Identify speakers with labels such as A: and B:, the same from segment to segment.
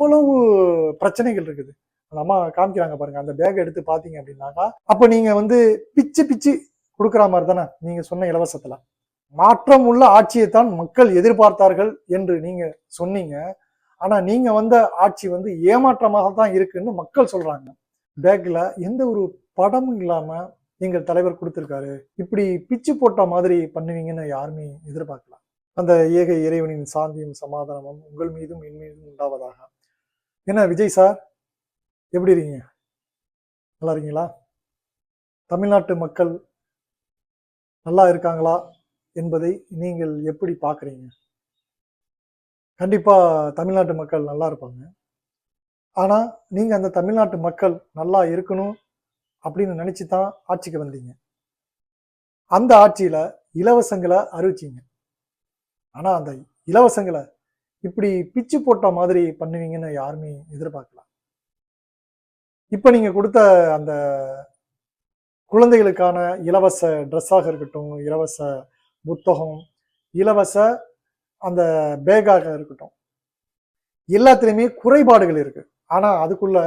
A: எவ்வளவு பிரச்சனைகள் இருக்குது. அந்த அம்மா காமிக்கிறாங்க பாருங்க, அந்த பேக் எடுத்து பாத்தீங்க அப்படின்னாக்கா, அப்ப நீங்க வந்து பிச்சு பிச்சு கொடுக்குற மாதிரி தானே நீங்க சொன்ன இலவசத்துல. மாற்றம் உள்ள ஆட்சியைத்தான் மக்கள் எதிர்பார்த்தார்கள் என்று நீங்க சொன்னீங்க. ஆனா நீங்க வந்த ஆட்சி வந்து ஏமாற்றமாக தான் இருக்குன்னு மக்கள் சொல்றாங்க. பேக்ல எந்த ஒரு படமும் இல்லாம எங்கள் தலைவர் கொடுத்திருக்காரு. இப்படி பிச்சு போட்ட மாதிரி பண்ணுவீங்கன்னு யாருமே எதிர்பார்க்கல. அந்த ஏக இறைவனின் சாந்தியும் சமாதானமும் உங்கள் மீதும் என் மீதும் உண்டாவதாக. என்ன விஜய் சார், எப்படி இருக்கீங்க? நல்லா இருக்கீங்களா? தமிழ்நாட்டு மக்கள் நல்லா இருக்காங்களா என்பதை நீங்கள் எப்படி பார்க்குறீங்க? கண்டிப்பா தமிழ்நாட்டு மக்கள் நல்லா இருப்பாங்க. ஆனா நீங்க அந்த தமிழ்நாட்டு மக்கள் நல்லா இருக்கணும் அப்படின்னு நினைச்சு தான் ஆட்சிக்கு வந்தீங்க. அந்த ஆட்சியில இலவசங்களை அறிவிச்சீங்க. ஆனா அந்த இலவசங்களை இப்படி பிச்சு போட்ட மாதிரி பண்ணுவீங்கன்னு யாருமே எதிர்பார்க்கல. இப்ப நீங்க கொடுத்த அந்த குழந்தைகளுக்கான இலவச ட்ரெஸ்ஸாக இருக்கட்டும், இலவச புத்தகம், இலவச அந்த பேக்காக இருக்கட்டும், எல்லாத்துலேயுமே குறைபாடுகள் இருக்கு. ஆனா அதுக்குள்ள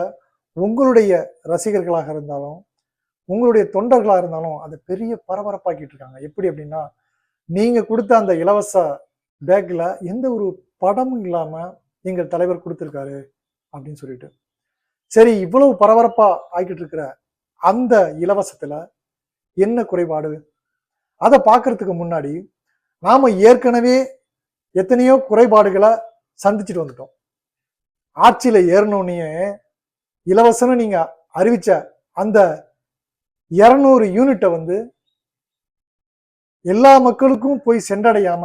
A: உங்களுடைய ரசிகர்களாக இருந்தாலும், உங்களுடைய தொண்டர்களாக இருந்தாலும் அதை பெரிய பரபரப்பாக்கிட்டு இருக்காங்க. எப்படி அப்படின்னா, நீங்க கொடுத்த அந்த இலவச பேக்ல எந்த ஒரு படமும் இல்லாம எங்கள் தலைவர் கொடுத்திருக்காரு அப்படின்னு சொல்லிட்டு. சரி, இவ்வளவு பரபரப்பா ஆகிட்டு இருக்கிற அந்த இலவசத்துல என்ன குறைபாடு? அதை பார்க்கறதுக்கு முன்னாடி நாம ஏற்கனவே எத்தனையோ குறைபாடுகளை சந்திச்சுட்டு வந்துட்டோம். ஆட்சியில ஏறணும்னே இலவசம் நீங்க அறிவிச்ச அந்த 200 யூனிட்டை வந்து எல்லா மக்களுக்கும் போய் சென்றடையாம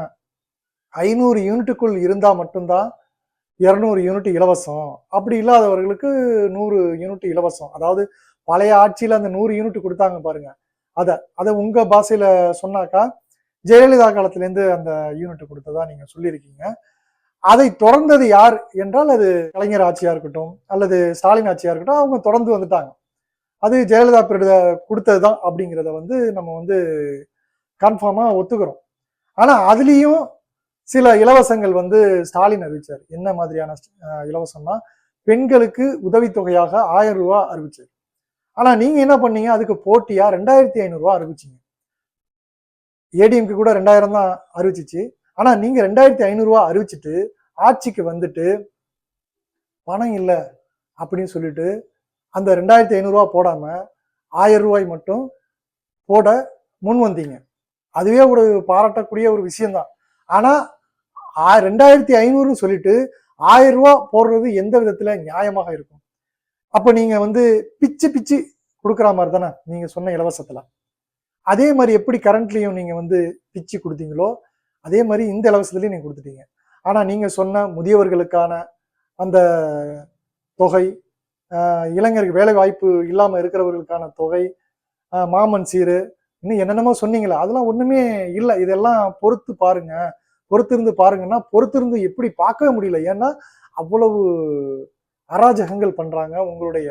A: 500 யூனிட்டுக்குள் இருந்தா மட்டும்தான் 200 யூனிட் இலவசம். அப்படி இல்லாதவர்களுக்கு 100 யூனிட் இலவசம். அதாவது பழைய ஆட்சியில அந்த 100 யூனிட் கொடுத்தாங்க பாருங்க, அதை உங்க பாஷையில சொன்னாக்கா ஜெயலலிதா காலத்திலேருந்து அந்த யூனிட் கொடுத்ததா நீங்க சொல்லியிருக்கீங்க. அதை தொடர்ந்தது யார் என்றால் அது கலைஞர் ஆட்சியா இருக்கட்டும் அல்லது ஸ்டாலின் ஆட்சியா இருக்கட்டும், அவங்க தொடர்ந்து வந்துட்டாங்க. அது ஜெயலலிதா பீரியட்ல கொடுத்தது தான் அப்படிங்கிறத வந்து நம்ம வந்து கன்ஃபார்மா ஒத்துக்கிறோம். ஆனா அதுலயும் சில இலவசங்கள் வந்து ஸ்டாலின் அறிவிச்சார். என்ன மாதிரியான இலவசம்னா, பெண்களுக்கு உதவித்தொகையாக 1000 ரூபாய் அறிவிச்சார். ஆனா நீங்க என்ன பண்ணீங்க, அதுக்கு போட்டியா 2500 ரூபாய் அறிவிச்சீங்க. ஏடிஎம்க்கு கூட 2000 தான் அறிவிச்சிச்சு. ஆனா நீங்க 2500 ரூபாய் அறிவிச்சுட்டு ஆட்சிக்கு வந்துட்டு பணம் இல்லை அப்படின்னு சொல்லிட்டு அந்த 2500 ரூபாய் போடாம 1000 ரூபாய் மட்டும் போட முன் வந்தீங்க. அதுவே ஒரு பாராட்டக்கூடிய ஒரு விஷயம்தான். ஆனா 2500 சொல்லிட்டு 1000 ரூபாய் போடுறது எந்த விதத்துல நியாயமாக இருக்கும்? அப்ப நீங்க வந்து பிச்சு பிச்சு கொடுக்குற மாதிரி தானே நீங்க சொன்ன இலவசத்துல. அதே மாதிரி எப்படி கரண்ட்லயும் நீங்க வந்து பிச்சு கொடுத்தீங்களோ அதே மாதிரி இந்த இலவசத்துலயும் நீங்க கொடுத்துட்டீங்க. ஆனா நீங்க சொன்ன முதியவர்களுக்கான அந்த தொகை, இளைஞருக்கு வேலை வாய்ப்பு இல்லாம இருக்கிறவர்களுக்கான தொகை, மாமன் சீரு, இன்னும் என்னென்னமோ சொன்னீங்களா, அதெல்லாம் ஒண்ணுமே இல்லை. இதெல்லாம் பொறுத்து பாருங்க, பொறுத்திருந்து பாருங்கன்னா பொறுத்திருந்து எப்படி பார்க்கவே முடியல. ஏன்னா அவ்வளவு அராஜகங்கள் பண்றாங்க. உங்களுடைய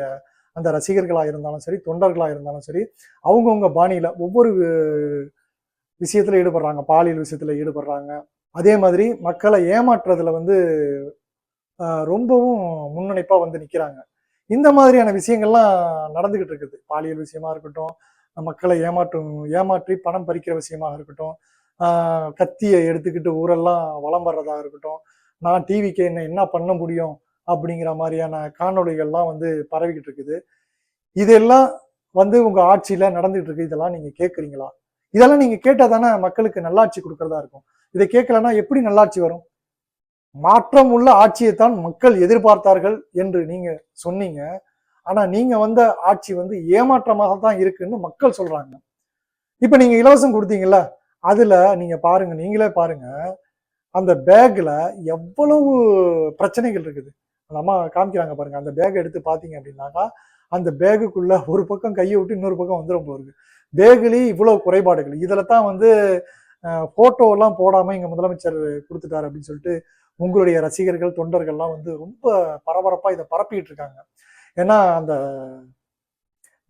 A: அந்த ரசிகர்களா இருந்தாலும் சரி, தொண்டர்களா இருந்தாலும் சரி, அவங்கவுங்க பாணியில ஒவ்வொரு விஷயத்துல ஈடுபடுறாங்க. பாலியல் விஷயத்துல ஈடுபடுறாங்க. அதே மாதிரி மக்களை ஏமாற்றுறதுல வந்து ரொம்பவும் முன்னணிப்பா வந்து நிக்கிறாங்க. இந்த மாதிரியான விஷயங்கள்லாம் நடந்துகிட்டு இருக்குது. பாலியல் விஷயமா இருக்கட்டும், மக்களை ஏமாற்றி பணம் பறிக்கிற விஷயமாக இருக்கட்டும், கத்தியை எடுத்துக்கிட்டு ஊரெல்லாம் வலம் வர்றதா இருக்கட்டும், நான் டிவிக்கு என்ன பண்ண முடியும் அப்படிங்கிற மாதிரியான காணொலிகள்லாம் வந்து பரவிக்கிட்டு இருக்குது. இதெல்லாம் வந்து உங்க ஆட்சியில நடந்துட்டு இருக்கு. இதெல்லாம் நீங்க கேட்குறீங்களா? இதெல்லாம் நீங்க கேட்டா தானே மக்களுக்கு நல்லாட்சி கொடுக்கறதா இருக்கும். இதை கேட்கலன்னா எப்படி நல்லாட்சி வரும்? மாற்றம் உள்ள ஆட்சியைத்தான் மக்கள் எதிர்பார்த்தார்கள் என்று நீங்க சொன்னீங்க. ஆனா நீங்க வந்த ஆட்சி வந்து ஏமாற்றமாக தான் இருக்குன்னு மக்கள் சொல்றாங்க. இப்ப நீங்க இலவசம் கொடுத்தீங்கல்ல, அதுல நீங்க பாருங்க, நீங்களே பாருங்க, அந்த பேக்ல எவ்வளவு பிரச்சனைகள் இருக்குது. அந்த அம்மா காமிக்கிறாங்க பாருங்க, அந்த பேக் எடுத்து பாத்தீங்க அப்படின்னாக்கா அந்த பேகுக்குள்ள ஒரு பக்கம் கையை விட்டு இன்னொரு பக்கம் வந்துடும் போகுது. பேகுலயே இவ்வளவு குறைபாடுகள். இதுல தான் வந்து போட்டோ எல்லாம் போடாம எங்க முதலமைச்சர் கொடுத்துட்டாரு அப்படின்னு சொல்லிட்டு உங்களுடைய ரசிகர்கள் தொண்டர்கள்லாம் வந்து ரொம்ப பரபரப்பா இதை பரப்பிட்டு இருக்காங்க. ஏன்னா அந்த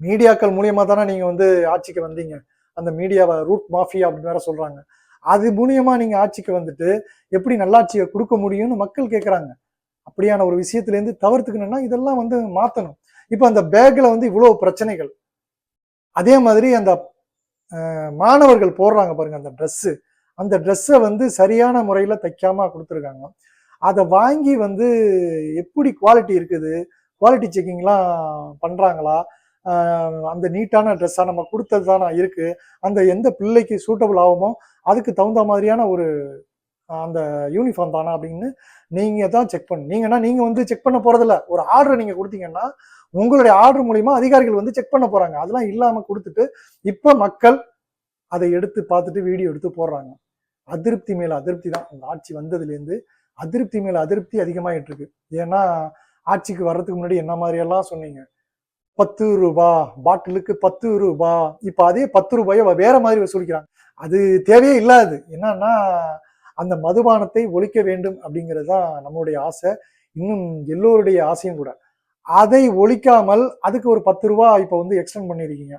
A: மீடியாக்கள் மூலியமா தானே நீங்க வந்து ஆட்சிக்கு வந்தீங்க. அந்த மீடியாவை ரூட் மாஃபியா அப்படின்னு வேற சொல்றாங்க. அது மூலியமா நீங்க ஆட்சிக்கு வந்துட்டு எப்படி நல்லாட்சியை கொடுக்க முடியும்னு மக்கள் கேட்கறாங்க. அப்படியான ஒரு விஷயத்திலேருந்து தவிர்த்துக்கணும்னா இதெல்லாம் வந்து மாற்றணும். இப்போ அந்த பேக்கில் வந்து இவ்வளோ பிரச்சனைகள். அதே மாதிரி அந்த மாணவர்கள் போடுறாங்க பாருங்க அந்த ட்ரெஸ்ஸு, அந்த ட்ரெஸ்ஸை வந்து சரியான முறையில் தைக்காம கொடுத்துருக்காங்க. அதை வாங்கி வந்து எப்படி குவாலிட்டி இருக்குது, குவாலிட்டி செக்கிங்லாம் பண்ணுறாங்களா, அந்த நீட்டான ட்ரெஸ்ஸாக நம்ம கொடுத்தது தானே இருக்குது, அந்த எந்த பிள்ளைக்கு சூட்டபிள் ஆகுமோ அதுக்கு தகுந்த மாதிரியான ஒரு அந்த யூனிஃபார்ம் தானா அப்படின்னு நீங்கள் தான் செக் பண்ணணும். நீங்கள் வந்து செக் பண்ண போகிறதில்ல, ஒரு ஆர்டர் நீங்கள் கொடுத்தீங்கன்னா உங்களுடைய ஆர்டர் மூலிமா அதிகாரிகள் வந்து செக் பண்ண போகிறாங்க. அதெல்லாம் இல்லாமல் கொடுத்துட்டு இப்போ மக்கள் அதை எடுத்து பார்த்துட்டு வீடியோ எடுத்து போடுறாங்க. அதிருப்தி மேல அதிருப்தி தான் இந்த ஆட்சி வந்ததுலேருந்து. அதிருப்தி மேல அதிருப்தி அதிகமாயிட்டு இருக்கு. ஏன்னா ஆட்சிக்கு வர்றதுக்கு முன்னாடி என்ன மாதிரி எல்லாம் சொன்னீங்க, 10 ரூபாய் பாட்டிலுக்கு 10 ரூபாய், இப்ப அதே 10 ரூபாயை வேற மாதிரி வசூலிக்கிறாங்க. அது தேவையே இல்லாது. என்னன்னா அந்த மதுபானத்தை ஒழிக்க வேண்டும் அப்படிங்கிறது தான் நம்மளுடைய ஆசை, இன்னும் எல்லோருடைய ஆசையும் கூட. அதை ஒழிக்காமல் அதுக்கு ஒரு 10 ரூபாய் இப்போ வந்து எக்ஸ்டெண்ட் பண்ணியிருக்கீங்க.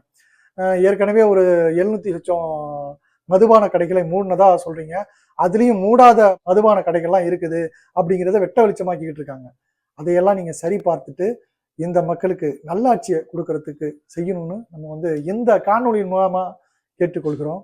A: ஏற்கனவே ஒரு 700 லட்சம் மதுபான கடைகளை மூடினதா சொல்றீங்க. அதுலயும் மூடாத மதுபான கடைகள்லாம் இருக்குது அப்படிங்கிறத வெட்ட வெளிச்சமாக்கிக்கிட்டு இருக்காங்க. அதையெல்லாம் நீங்க சரி பார்த்துட்டு இந்த மக்களுக்கு நல்லாட்சியை கொடுக்கறதுக்கு செய்யணும்னு நம்ம வந்து இந்த காணொலியின் மூலமா கேட்டுக்கொள்கிறோம்.